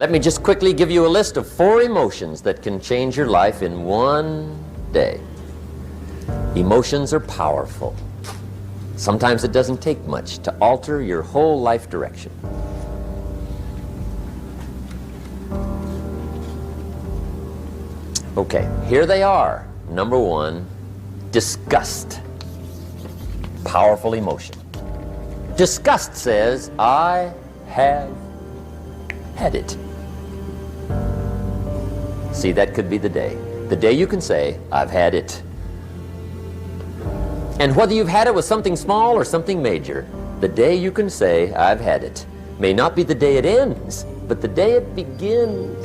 Let me just quickly give you a list of 4 emotions that can change your life in one day. Emotions are powerful. Sometimes it doesn't take much to alter your whole life direction. Okay, here they are. Number 1, disgust. Powerful emotion. Disgust says, I have had it. See, that could be the day. The day you can say, I've had it. And whether you've had it with something small or something major, the day you can say, I've had it, may not be the day it ends, but the day it begins.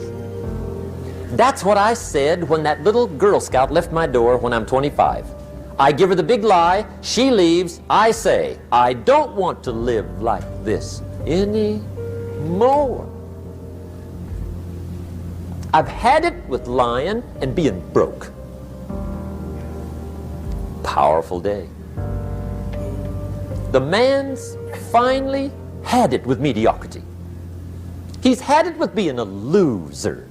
That's what I said when that little Girl Scout left my door when I'm 25. I give her the big lie, she leaves, I say, I don't want to live like this anymore. I've had it with lying and being broke. Powerful day. The man's finally had it with mediocrity. He's had it with being a loser.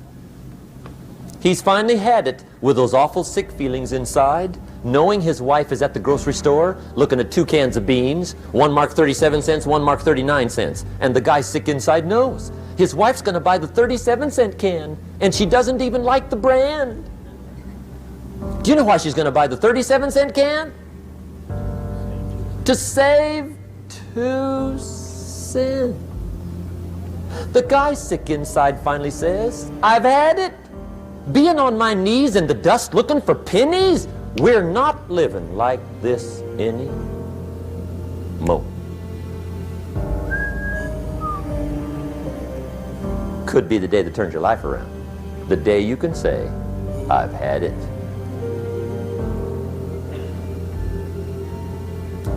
He's finally had it with those awful sick feelings inside, knowing his wife is at the grocery store looking at 2 cans of beans, one marked 37 cents, one marked 39 cents, and the guy sick inside knows his wife's going to buy the 37-cent can, and she doesn't even like the brand. Do you know why she's going to buy the 37-cent can? To save 2 cents. The guy sick inside finally says, I've had it. Being on my knees in the dust looking for pennies, we're not living like this anymore. Could be the day that turns your life around. The day you can say, I've had it.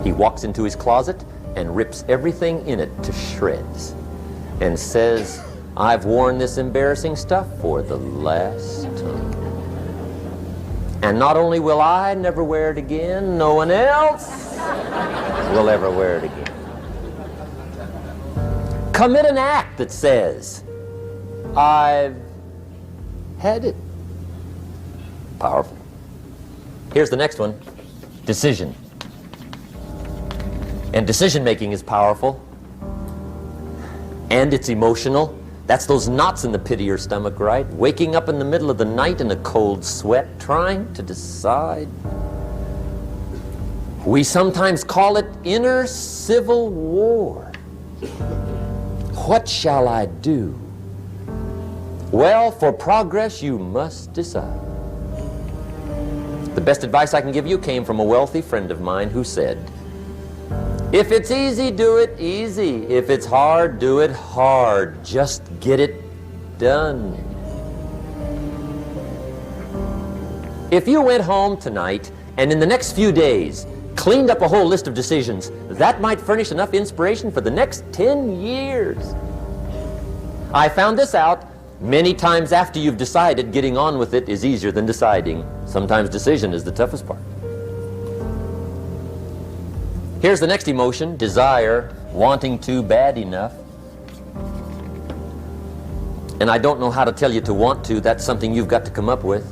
He walks into his closet and rips everything in it to shreds and says, I've worn this embarrassing stuff for the last time. And not only will I never wear it again, no one else will ever wear it again. Commit an act that says, I've had it. Powerful. Here's the next one. Decision. And decision making is powerful. And it's emotional. That's those knots in the pit of your stomach, right? Waking up in the middle of the night in a cold sweat, trying to decide. We sometimes call it inner civil war. What shall I do? Well, for progress, you must decide. The best advice I can give you came from a wealthy friend of mine who said, if it's easy, do it easy. If it's hard, do it hard. Just get it done. If you went home tonight and in the next few days cleaned up a whole list of decisions, that might furnish enough inspiration for the next 10 years. I found this out many times after you've decided. Getting on with it is easier than deciding. Sometimes decision is the toughest part. Here's the next emotion, desire, wanting to bad enough. And I don't know how to tell you to want to. That's something you've got to come up with.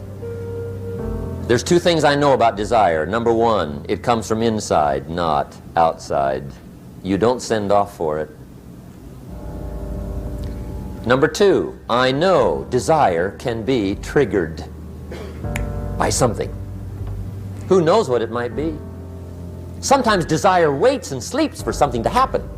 There's 2 things I know about desire. Number 1, it comes from inside, not outside. You don't send off for it. Number 2, I know desire can be triggered by something. Who knows what it might be? Sometimes desire waits and sleeps for something to happen.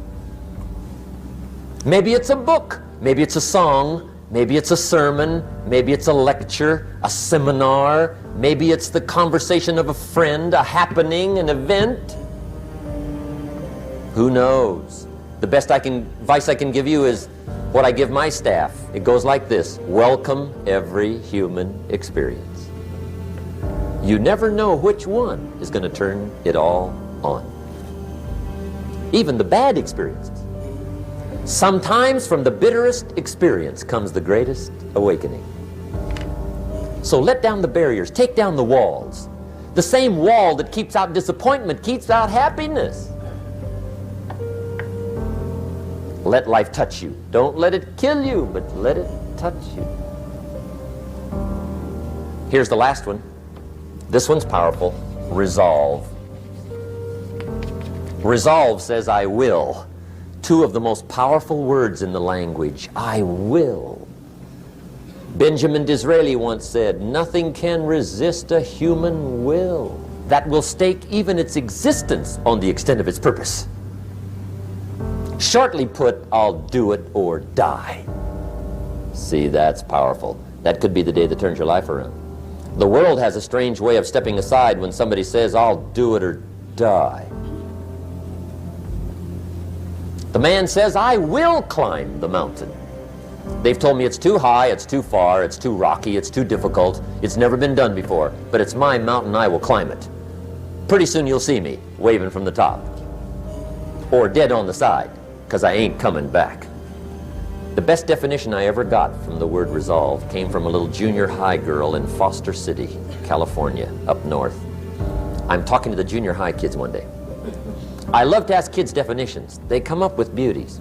Maybe it's a book, maybe it's a song, maybe it's a sermon, maybe it's a lecture, a seminar, maybe it's the conversation of a friend, a happening, an event. Who knows? The best advice I can give you is what I give my staff. It goes like this: welcome every human experience. You never know which one is going to turn it all on. Even the bad experiences. Sometimes from the bitterest experience comes the greatest awakening. So let down the barriers, take down the walls. The same wall that keeps out disappointment keeps out happiness. Let life touch you. Don't let it kill you, but let it touch you. Here's the last one. This one's powerful. Resolve. Resolve says, I will. Two of the most powerful words in the language. I will. Benjamin Disraeli once said, nothing can resist a human will that will stake even its existence on the extent of its purpose. Shortly put, I'll do it or die. See, that's powerful. That could be the day that turns your life around. The world has a strange way of stepping aside when somebody says, I'll do it or die. The man says, I will climb the mountain. They've told me it's too high, it's too far, it's too rocky, it's too difficult, it's never been done before, but it's my mountain, I will climb it. Pretty soon you'll see me waving from the top. Or dead on the side, because I ain't coming back. The best definition I ever got from the word resolve came from a little junior high girl in Foster City, California, up north. I'm talking to the junior high kids one day. I love to ask kids definitions. They come up with beauties.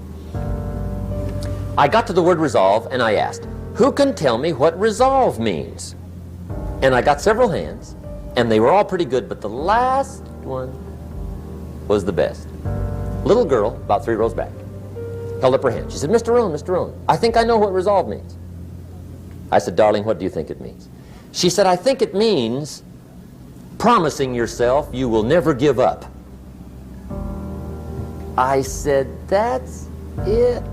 I got to the word resolve and I asked, who can tell me what resolve means? And I got several hands, and they were all pretty good, but the last one was the best. Little girl, about 3 rows back, held up her hand. She said, Mr. Rohn, Mr. Rohn, I think I know what resolve means. I said, darling, what do you think it means? She said, I think it means promising yourself you will never give up. I said, that's it.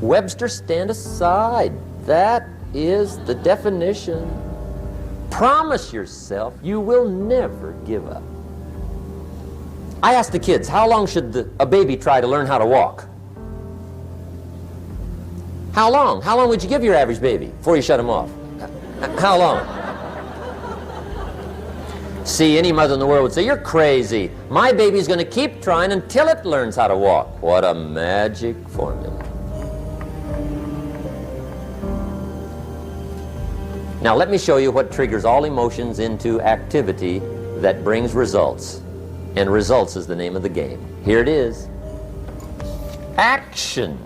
Webster, stand aside. That is the definition. Promise yourself you will never give up. I asked the kids, how long should a baby try to learn how to walk? How long? How long would you give your average baby before you shut him off? How long? See, any mother in the world would say, you're crazy. My baby's going to keep trying until it learns how to walk. What a magic formula. Now let me show you what triggers all emotions into activity that brings results. And results is the name of the game. Here it is. Action.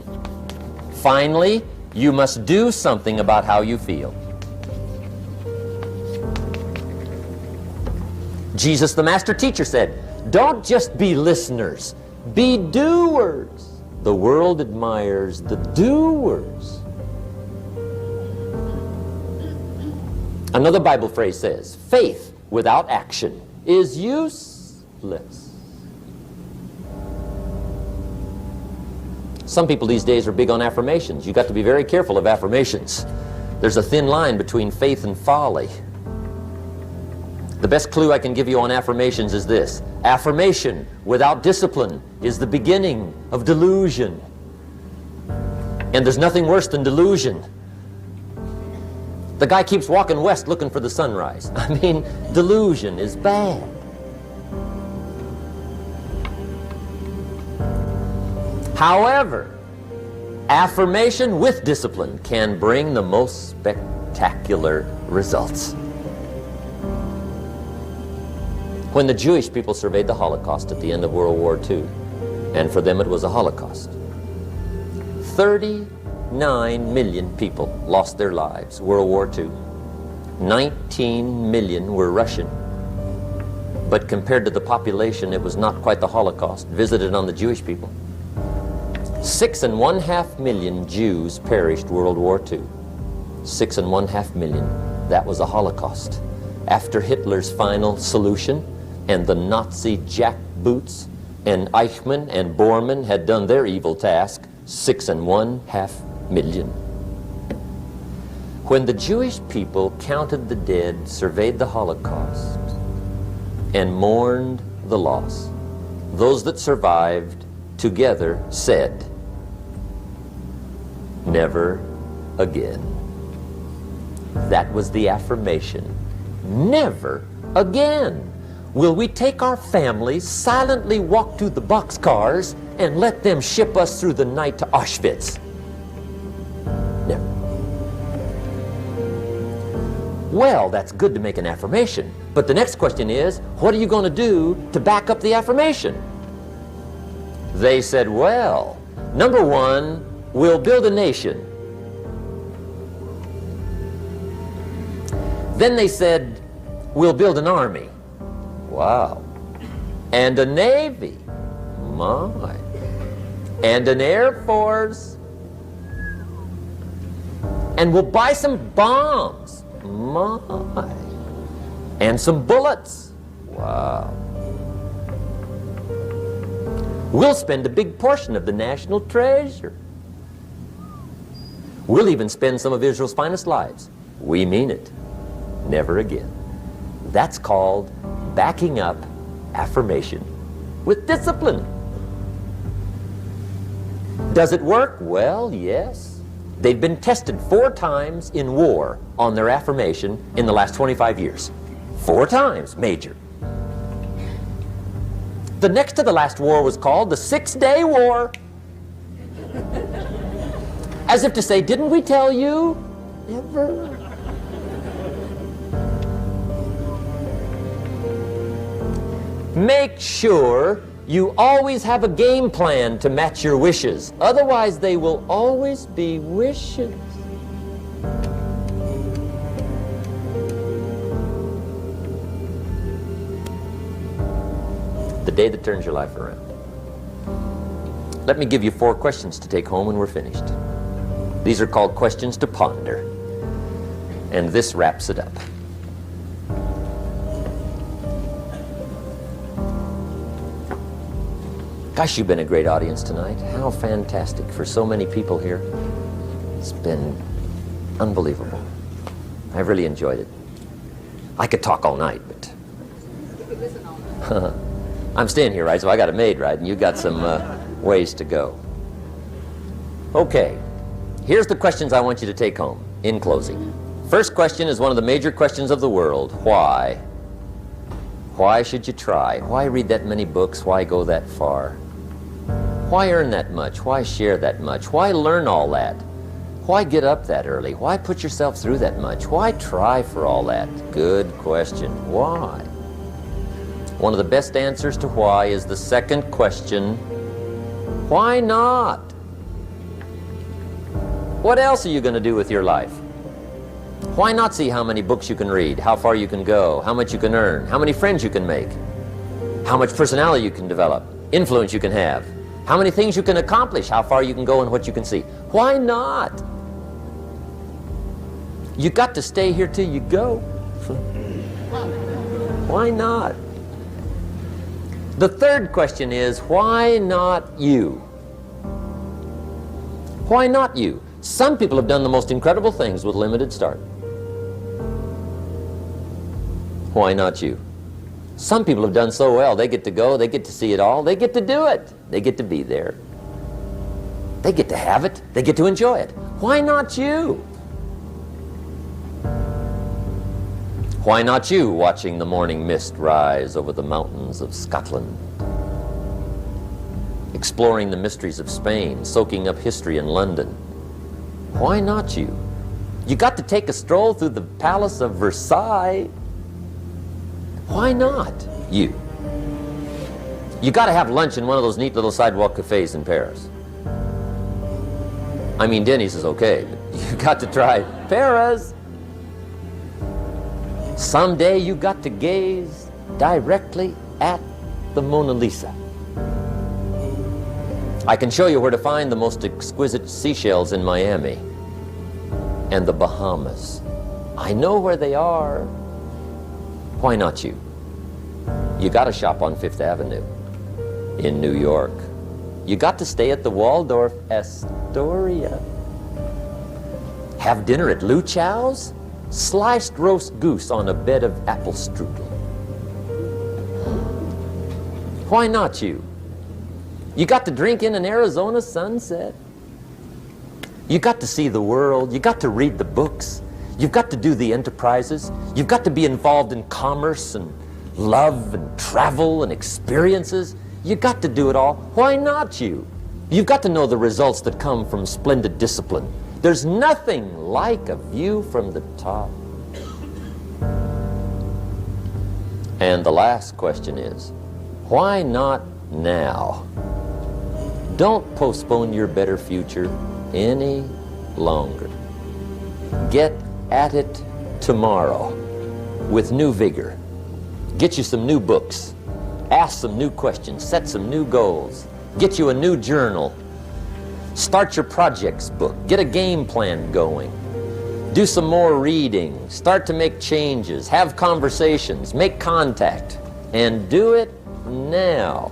Finally, you must do something about how you feel. Jesus, the master teacher, said, don't just be listeners, be doers. The world admires the doers. Another Bible phrase says, faith without action is useless. Some people these days are big on affirmations. You've got to be very careful of affirmations. There's a thin line between faith and folly. The best clue I can give you on affirmations is this. Affirmation without discipline is the beginning of delusion. And there's nothing worse than delusion. The guy keeps walking west looking for the sunrise. I mean, delusion is bad. However, affirmation with discipline can bring the most spectacular results. When the Jewish people surveyed the Holocaust at the end of World War II, and for them it was a Holocaust, 39 million people lost their lives, World War II. 19 million were Russian. But compared to the population, it was not quite the Holocaust visited on the Jewish people. 6.5 million Jews perished World War II. 6.5 million. That was a Holocaust. After Hitler's final solution, and the Nazi jackboots and Eichmann and Bormann had done their evil task, 6.5 million. When the Jewish people counted the dead, surveyed the Holocaust, and mourned the loss, those that survived together said, never again. That was the affirmation. Never again will we take our families, silently walk to the boxcars, and let them ship us through the night to Auschwitz. Never. Well, that's good to make an affirmation, but the next question is, what are you going to do to back up the affirmation? They said, well, number one, we'll build a nation. Then they said, we'll build an army. Wow. And a navy. My. And an air force. And we'll buy some bombs. My. And some bullets. Wow. We'll spend a big portion of the national treasure. We'll even spend some of Israel's finest lives. We mean it. Never again. That's called backing up affirmation with discipline. Does it work? Well, yes. They've been tested 4 times in war on their affirmation in the last 25 years. 4 times, major. The next to the last war was called the 6-Day War. As if to say, didn't we tell you? Never. Make sure you always have a game plan to match your wishes. Otherwise, they will always be wishes. The day that turns your life around. Let me give you 4 questions to take home when we're finished. These are called questions to ponder. And this wraps it up. Gosh, you've been a great audience tonight. How fantastic for so many people here. It's been unbelievable. I've really enjoyed it. I could talk all night, but... I'm staying here, right? So I got a maid, right? And you got some ways to go. Okay. Here's the questions I want you to take home in closing. First question is one of the major questions of the world. Why? Why should you try? Why read that many books? Why go that far? Why earn that much? Why share that much? Why learn all that? Why get up that early? Why put yourself through that much? Why try for all that? Good question. Why? One of the best answers to why is the second question, why not? What else are you going to do with your life? Why not see how many books you can read, how far you can go, how much you can earn, how many friends you can make, how much personality you can develop, influence you can have, how many things you can accomplish, how far you can go and what you can see? Why not? You got to stay here till you go. Why not? The third question is, why not you? Why not you? Some people have done the most incredible things with limited start. Why not you? Some people have done so well, they get to go, they get to see it all, they get to do it. They get to be there. They get to have it, they get to enjoy it. Why not you? Why not you watching the morning mist rise over the mountains of Scotland? Exploring the mysteries of Spain, soaking up history in London. Why not you? You got to take a stroll through the Palace of Versailles. Why not you? You got to have lunch in one of those neat little sidewalk cafes in Paris. I mean, Denny's is okay, but you got to try Paris. Someday you got to gaze directly at the Mona Lisa. I can show you where to find the most exquisite seashells in Miami and the Bahamas. I know where they are. Why not you? You got to shop on 5th Avenue in New York. You got to stay at the Waldorf Astoria. Have dinner at Lou Chow's? Sliced roast goose on a bed of apple strudel. Why not you? You got to drink in an Arizona sunset. You got to see the world. You got to read the books. You've got to do the enterprises. You've got to be involved in commerce and love and travel and experiences. You got to do it all. Why not you? You've got to know the results that come from splendid discipline. There's nothing like a view from the top. And the last question is, why not now? Don't postpone your better future any longer. Get at it tomorrow. with new vigor. Get you some new books. Ask some new questions. Set some new goals. Get you a new journal. Start your projects book. Get a game plan going. Do some more reading. Start to make changes. Have conversations. Make contact. And do it now.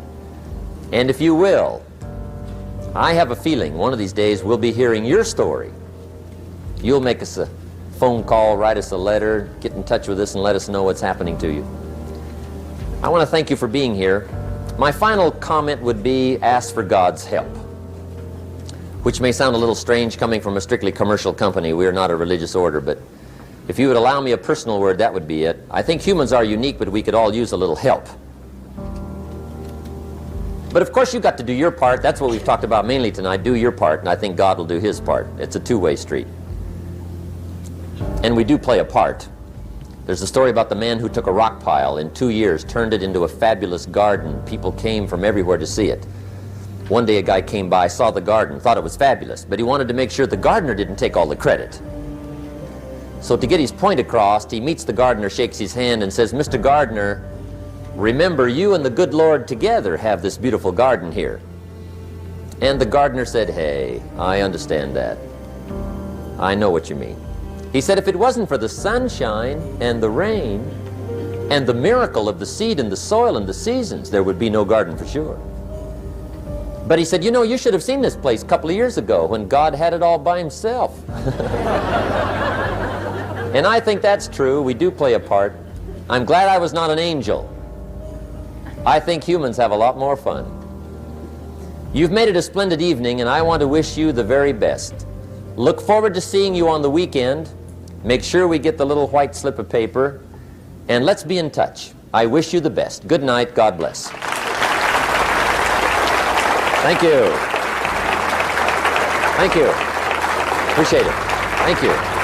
And if you will, I have a feeling one of these days we'll be hearing your story. You'll make us a phone call, write us a letter, get in touch with us and let us know what's happening to you. I want to thank you for being here. My final comment would be ask for God's help, which may sound a little strange coming from a strictly commercial company. We are not a religious order, but if you would allow me a personal word, that would be it. I think humans are unique, but we could all use a little help. But of course you've got to do your part. That's what we've talked about mainly tonight. Do your part, and I think God will do His part. It's a two-way street. And we do play a part. There's a story about the man who took a rock pile in 2 years, turned it into a fabulous garden. People came from everywhere to see it. One day a guy came by, saw the garden, thought it was fabulous, but he wanted to make sure the gardener didn't take all the credit. So to get his point across, he meets the gardener, shakes his hand, and says, "Mr. Gardener, remember, you and the good Lord together have this beautiful garden here." And the gardener said, "Hey, I understand that. I know what you mean." He said, "If it wasn't for the sunshine and the rain and the miracle of the seed and the soil and the seasons, there would be no garden for sure." But he said, "You know, you should have seen this place a couple of years ago when God had it all by Himself." And I think that's true. We do play a part. I'm glad I was not an angel. I think humans have a lot more fun. You've made it a splendid evening, and I want to wish you the very best. Look forward to seeing you on the weekend. Make sure we get the little white slip of paper, and let's be in touch. I wish you the best. Good night. God bless. Thank you. Thank you. Appreciate it. Thank you.